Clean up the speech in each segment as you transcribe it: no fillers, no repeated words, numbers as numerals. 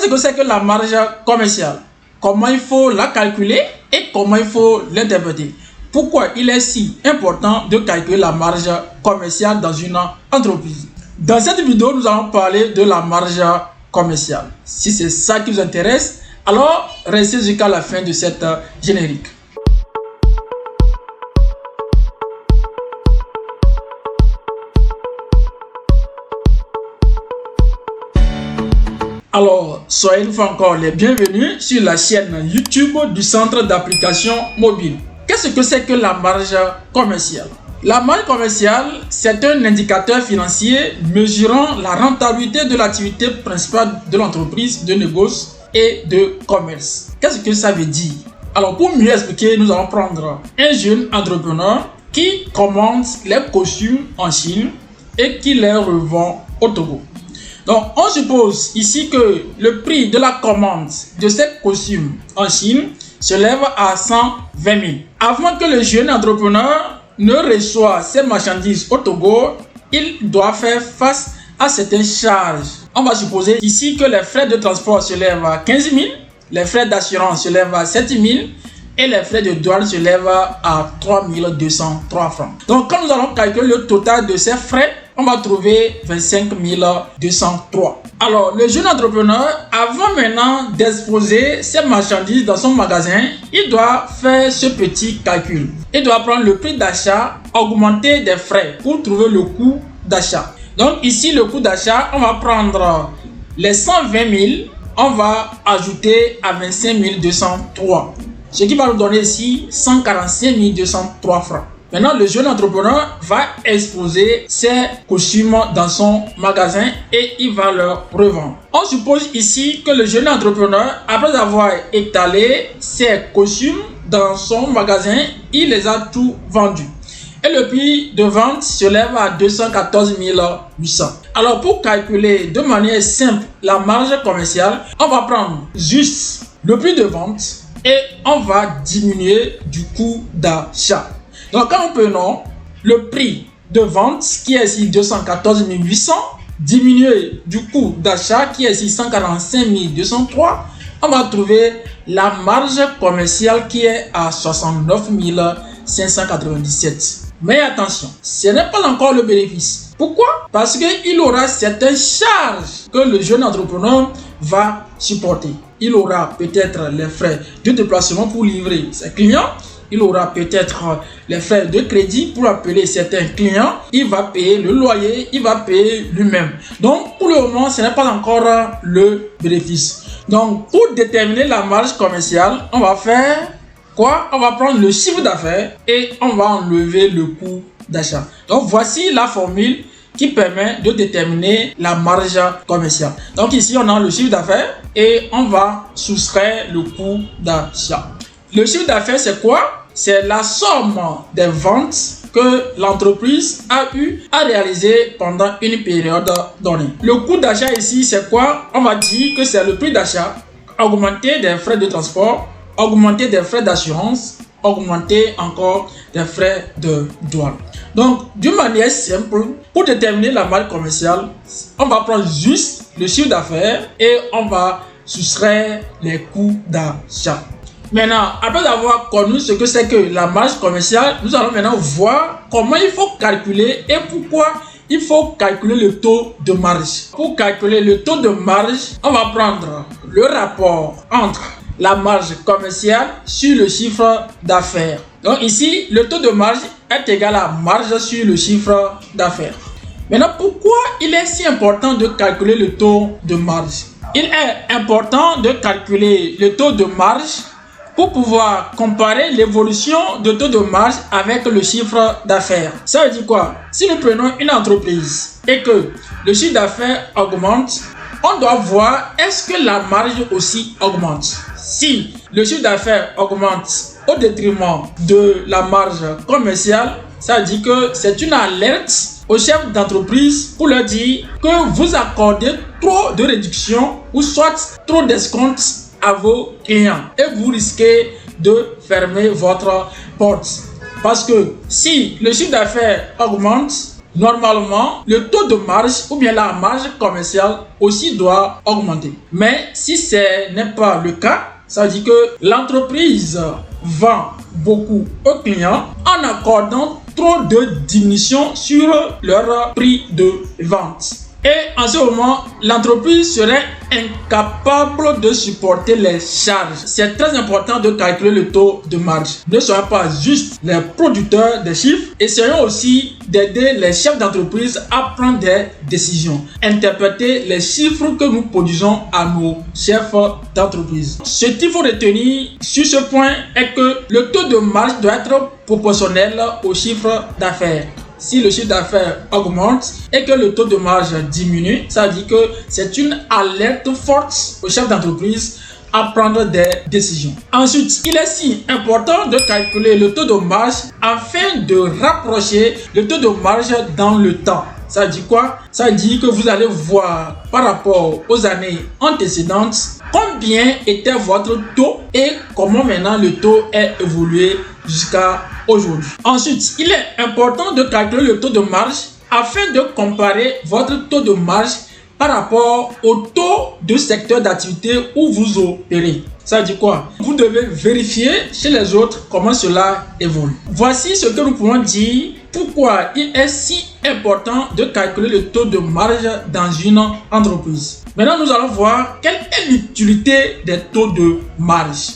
Qu'est-ce que c'est que la marge commerciale? Comment il faut la calculer et comment il faut l'interpréter? Pourquoi il est si important de calculer la marge commerciale dans une entreprise? Dans cette vidéo, nous allons parler de la marge commerciale. Si c'est ça qui vous intéresse, alors restez jusqu'à la fin de cette générique. Alors, soyez une fois encore les bienvenus sur la chaîne YouTube du Centre d'application mobile. Qu'est-ce que c'est que la marge commerciale? La marge commerciale, c'est un indicateur financier mesurant la rentabilité de l'activité principale de l'entreprise de négoce et de commerce. Qu'est-ce que ça veut dire? Alors, pour mieux expliquer, nous allons prendre un jeune entrepreneur qui commande les costumes en Chine et qui les revend au Togo. Donc, on suppose ici que le prix de la commande de ces costumes en Chine se lève à 120 000. Avant que le jeune entrepreneur ne reçoive ses marchandises au Togo, il doit faire face à certaines charges. On va supposer ici que les frais de transport se lèvent à 15 000, les frais d'assurance se lèvent à 7 000 et les frais de douane se lèvent à 3 203 francs. Donc, quand nous allons calculer le total de ces frais, on va trouver 25 203. Alors, le jeune entrepreneur, avant maintenant d'exposer ses marchandises dans son magasin, il doit faire ce petit calcul. Il doit prendre le prix d'achat, augmenter des frais pour trouver le coût d'achat. Donc ici, le coût d'achat, on va prendre les 120 000, on va ajouter à 25 203. Ce qui va nous donner ici 145 203 francs. Maintenant, le jeune entrepreneur va exposer ses costumes dans son magasin et il va leur revendre. On suppose ici que le jeune entrepreneur, après avoir étalé ses costumes dans son magasin, il les a tous vendus. Et le prix de vente se lève à 214 800. Alors, pour calculer de manière simple la marge commerciale, on va prendre juste le prix de vente et on va diminuer du coût d'achat. Donc, quand nous prenons le prix de vente qui est ici 214 800, diminué du coût d'achat qui est ici 145 203, on va trouver la marge commerciale qui est à 69 597. Mais attention, ce n'est pas encore le bénéfice. Pourquoi? Parce qu'il aura certaines charges que le jeune entrepreneur va supporter. Il aura peut-être les frais de déplacement pour livrer ses clients. Il aura peut-être les frais de crédit pour appeler certains clients. Il va payer le loyer, il va payer lui-même. Donc, pour le moment, ce n'est pas encore le bénéfice. Donc, pour déterminer la marge commerciale, on va faire quoi? On va prendre le chiffre d'affaires et on va enlever le coût d'achat. Donc, voici la formule qui permet de déterminer la marge commerciale. Donc, ici, on a le chiffre d'affaires et on va soustraire le coût d'achat. Le chiffre d'affaires, c'est quoi? C'est la somme des ventes que l'entreprise a eu à réaliser pendant une période donnée. Le coût d'achat ici, c'est quoi? On va dire que c'est le prix d'achat, augmenter des frais de transport, augmenter des frais d'assurance, augmenter encore des frais de douane. Donc, d'une manière simple, pour déterminer la marge commerciale, on va prendre juste le chiffre d'affaires et on va soustraire les coûts d'achat. Maintenant, après avoir connu ce que c'est que la marge commerciale, nous allons maintenant voir comment il faut calculer et pourquoi il faut calculer le taux de marge. Pour calculer le taux de marge, on va prendre le rapport entre la marge commerciale sur le chiffre d'affaires. Donc ici, le taux de marge est égal à marge sur le chiffre d'affaires. Maintenant, pourquoi il est si important de calculer le taux de marge? Il est important de calculer le taux de marge pour pouvoir comparer l'évolution de taux de marge avec le chiffre d'affaires. Ça veut dire quoi? Si nous prenons une entreprise et que le chiffre d'affaires augmente, on doit voir est-ce que la marge aussi augmente. Si le chiffre d'affaires augmente au détriment de la marge commerciale, ça veut dire que c'est une alerte aux chefs d'entreprise pour leur dire que vous accordez trop de réduction ou soit trop d'escompte à vos clients et vous risquez de fermer votre porte. Parce que si le chiffre d'affaires augmente, Normalement, le taux de marge ou bien la marge commerciale aussi doit augmenter. Mais si ce n'est pas le cas, ça veut dire que l'entreprise vend beaucoup aux clients en accordant trop de diminution sur leur prix de vente. Et en ce moment, l'entreprise serait incapable de supporter les charges. C'est très important de calculer le taux de marge. Ne soyons pas juste les producteurs des chiffres. Essayons aussi d'aider les chefs d'entreprise à prendre des décisions. Interpréter les chiffres que nous produisons à nos chefs d'entreprise. Ce qu'il faut retenir sur ce point est que le taux de marge doit être proportionnel au chiffre d'affaires. Si le chiffre d'affaires augmente et que le taux de marge diminue, ça veut dire que c'est une alerte forte au chef d'entreprise à prendre des décisions. Ensuite, il est si important de calculer le taux de marge afin de rapprocher le taux de marge dans le temps. Ça dit quoi? Ça dit que vous allez voir par rapport aux années antécédentes combien était votre taux et comment maintenant le taux est évolué jusqu'à aujourd'hui. Ensuite, il est important de calculer le taux de marge afin de comparer votre taux de marge par rapport au taux de secteur d'activité où vous opérez. Ça dit quoi? Vous devez vérifier chez les autres comment cela évolue. Voici ce que nous pouvons dire pourquoi il est si important de calculer le taux de marge dans une entreprise. Maintenant, nous allons voir quelle est l'utilité des taux de marge.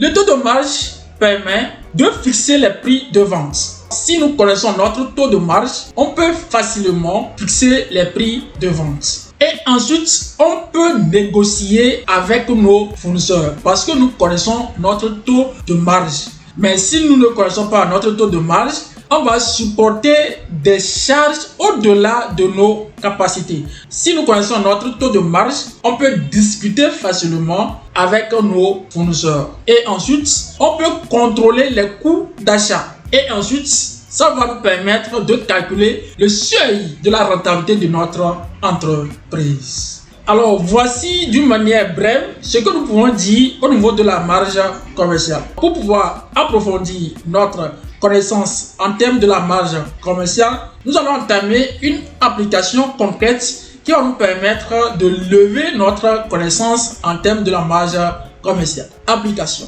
Le taux de marge permet de fixer les prix de vente. Si nous connaissons notre taux de marge, on peut facilement fixer les prix de vente. Et ensuite, on peut négocier avec nos fournisseurs parce que nous connaissons notre taux de marge. Mais si nous ne connaissons pas notre taux de marge, on va supporter des charges au-delà de nos capacités. Si nous connaissons notre taux de marge, on peut discuter facilement avec nos fournisseurs. Et ensuite, on peut contrôler les coûts d'achat. Et ensuite, ça va nous permettre de calculer le seuil de la rentabilité de notre entreprise. Alors, voici d'une manière brève ce que nous pouvons dire au niveau de la marge commerciale. Pour pouvoir approfondir notre connaissance en termes de la marge commerciale, nous allons entamer une application concrète qui va nous permettre de lever notre connaissance en termes de la marge commerciale. Application.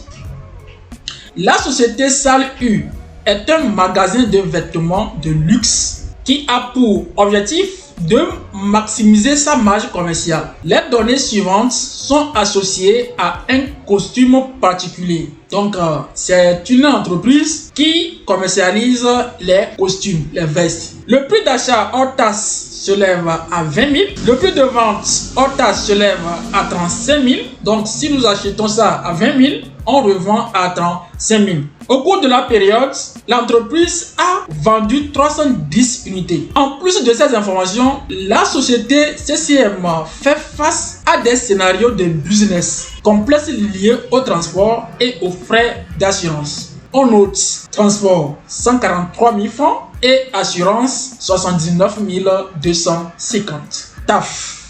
La société Salle U est un magasin de vêtements de luxe qui a pour objectif de maximiser sa marge commerciale. Les données suivantes sont associées à un costume particulier. Donc, c'est une entreprise qui commercialise les costumes, les vestes. Le prix d'achat hors taxe se lève à 20 000. Le prix de vente hors taxe se lève à 35 000. Donc, si nous achetons ça à 20 000, on revend à 35 000. Au cours de la période, l'entreprise a vendu 310 unités. En plus de ces informations, la société CCM fait face à des scénarios de business complexes liés au transport et aux frais d'assurance. On note transport 143 000 francs et assurance 79 250. TAF.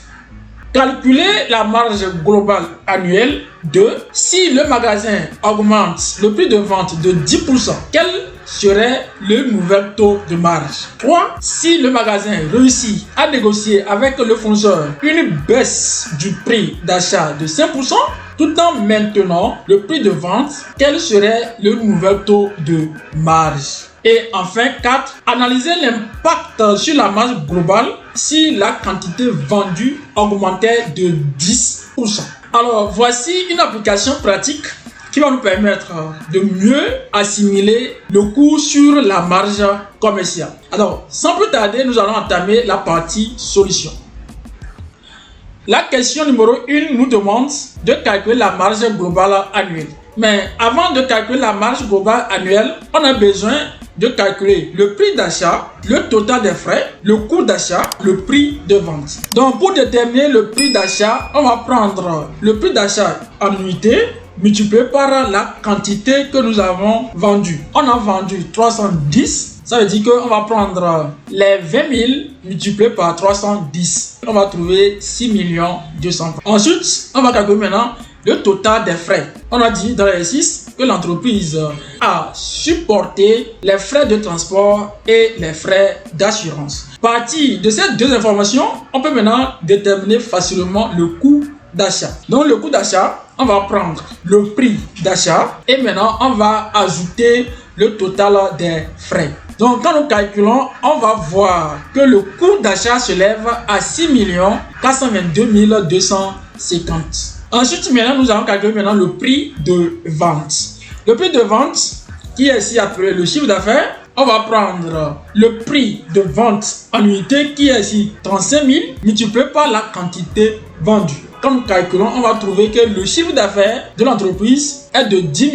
Calculer la marge globale annuelle de si le magasin augmente le prix de vente de 10%, quel serait le nouvel taux de marge? 3. Si le magasin réussit à négocier avec le fournisseur une baisse du prix d'achat de 5%, tout en maintenant le prix de vente, quel serait le nouvel taux de marge? Et enfin 4. Analyser l'impact sur la marge globale si la quantité vendue augmentait de 10%. Alors voici une application pratique qui va nous permettre de mieux assimiler le coût sur la marge commerciale. Alors sans plus tarder, nous allons entamer la partie solution. La question numéro 1 nous demande de calculer la marge globale annuelle. Mais avant de calculer la marge globale annuelle, on a besoin de calculer le prix d'achat, le total des frais, le coût d'achat, le prix de vente. Donc pour déterminer le prix d'achat, on va prendre le prix d'achat en unités multiplié par la quantité que nous avons vendue. On a vendu 310, ça veut dire qu'on va prendre les 20 000 multiplié par 310. On va trouver 6 200 000. Ensuite, on va calculer maintenant le total des frais. On a dit dans l'exercice que l'entreprise a supporté les frais de transport et les frais d'assurance. À partir de ces deux informations, on peut maintenant déterminer facilement le coût d'achat. Donc le coût d'achat, on va prendre le prix d'achat et maintenant on va ajouter le total des frais. Donc quand nous calculons, on va voir que le coût d'achat se lève à 6 422 250. Ensuite, maintenant, nous allons calculer maintenant le prix de vente. Le prix de vente, qui est ici appelé le chiffre d'affaires, on va prendre le prix de vente en unité, qui est ici 35 000, multiplié par la quantité vendue. Quand nous calculons, on va trouver que le chiffre d'affaires de l'entreprise est de 10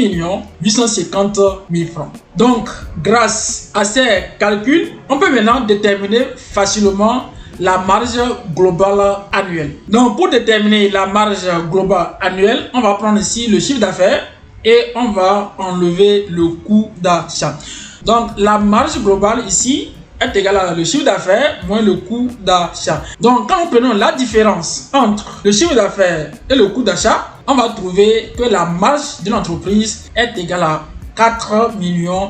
850 000 francs. Donc, grâce à ces calculs, on peut maintenant déterminer facilement la marge globale annuelle. Donc, pour déterminer la marge globale annuelle, on va prendre ici le chiffre d'affaires et on va enlever le coût d'achat. Donc, la marge globale ici est égale à le chiffre d'affaires moins le coût d'achat. Donc, quand nous prenons la différence entre le chiffre d'affaires et le coût d'achat, on va trouver que la marge de l'entreprise est égale à 4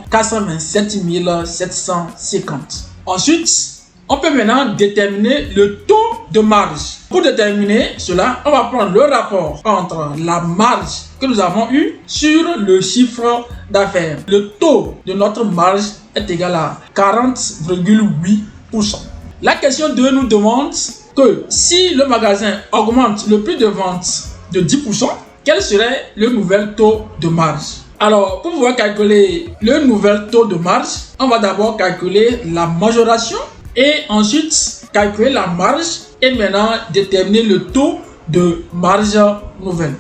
427 750. Ensuite, on peut maintenant déterminer le taux de marge. Pour déterminer cela, on va prendre le rapport entre la marge que nous avons eue sur le chiffre d'affaires. Le taux de notre marge est égal à 40,8%. La question 2 nous demande que si le magasin augmente le prix de vente de 10%, quel serait le nouvel taux de marge? Alors, pour pouvoir calculer le nouvel taux de marge, on va d'abord calculer la majoration et ensuite calculer la marge et maintenant déterminer le taux de marge nouvelle.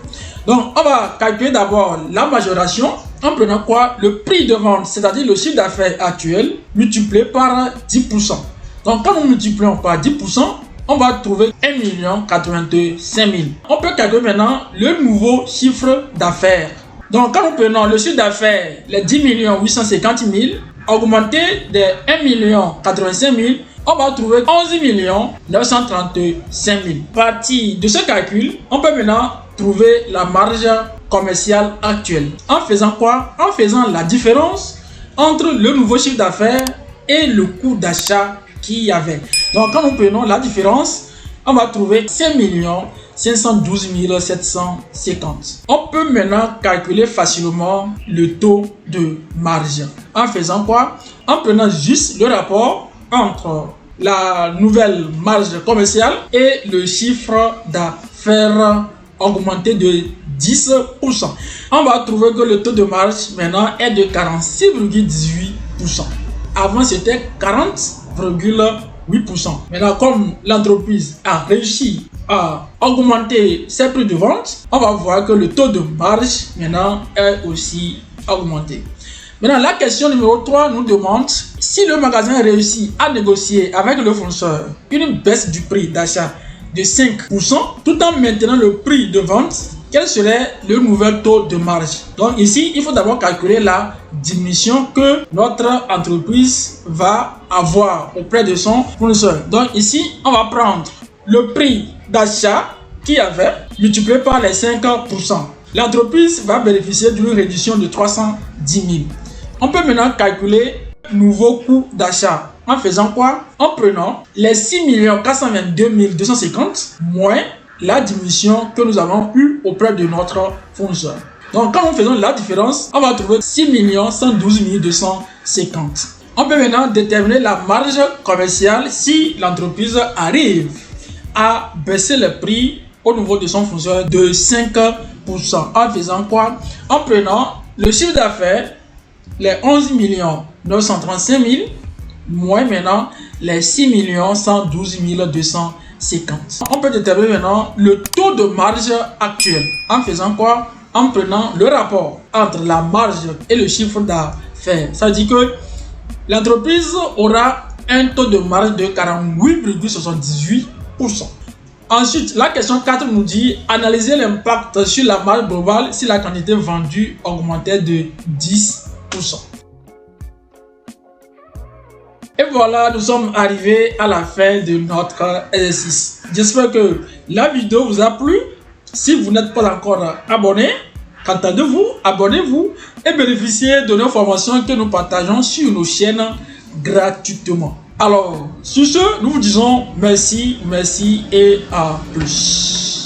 Donc, on va calculer d'abord la majoration en prenant quoi? Le prix de vente, c'est-à-dire le chiffre d'affaires actuel multiplié par 10%. Donc, quand nous multiplions par 10%, on va trouver 1 085 000. On peut calculer maintenant le nouveau chiffre d'affaires. Donc, quand nous prenons le chiffre d'affaires, les 10 850 000, augmenté de 1 085 000, on va trouver 11 935 000. À partir de ce calcul, on peut maintenant trouver la marge commerciale actuelle. En faisant quoi? En faisant la différence entre le nouveau chiffre d'affaires et le coût d'achat qu'il y avait. Donc, quand nous prenons la différence, on va trouver 5 512 750. On peut maintenant calculer facilement le taux de marge. En faisant quoi? En prenant juste le rapport entre la nouvelle marge commerciale et le chiffre d'affaires augmenté de 10%. On va trouver que le taux de marge maintenant est de 46,18%. Avant, c'était 40,8%. Maintenant, comme l'entreprise a réussi à augmenter ses prix de vente, on va voir que le taux de marge maintenant est aussi augmenté. Maintenant, la question numéro 3 nous demande si le magasin réussit à négocier avec le fournisseur une baisse du prix d'achat de 5% tout en maintenant le prix de vente, quel serait le nouvel taux de marge? Donc ici, il faut d'abord calculer la diminution que notre entreprise va avoir auprès de son fournisseur. Donc ici, on va prendre le prix d'achat qu'il y avait multiplié par les 5%. L'entreprise va bénéficier d'une réduction de 310 000. On peut maintenant calculer le nouveau coût d'achat en faisant quoi? En prenant les 6 422 250 moins la diminution que nous avons eue auprès de notre fournisseur. Donc, quand nous faisons la différence, on va trouver 6 112 250. On peut maintenant déterminer la marge commerciale si l'entreprise arrive à baisser le prix au niveau de son fournisseur de 5%. En faisant quoi? En prenant le chiffre d'affaires, les 11 935 000, moins maintenant les 6 112 250. On peut déterminer maintenant le taux de marge actuel. En faisant quoi? En prenant le rapport entre la marge et le chiffre d'affaires. Ça veut dire que l'entreprise aura un taux de marge de 48,78%. Ensuite, la question 4 nous dit analyser l'impact sur la marge globale si la quantité vendue augmentait de 10%. Et voilà, nous sommes arrivés à la fin de notre exercice. J'espère que la vidéo vous a plu. Si vous n'êtes pas encore abonné, Qu'entendez-vous? Abonnez-vous et bénéficiez de nos formations que nous partageons sur nos chaînes gratuitement. Alors, sur ce, nous vous disons merci, merci et à plus.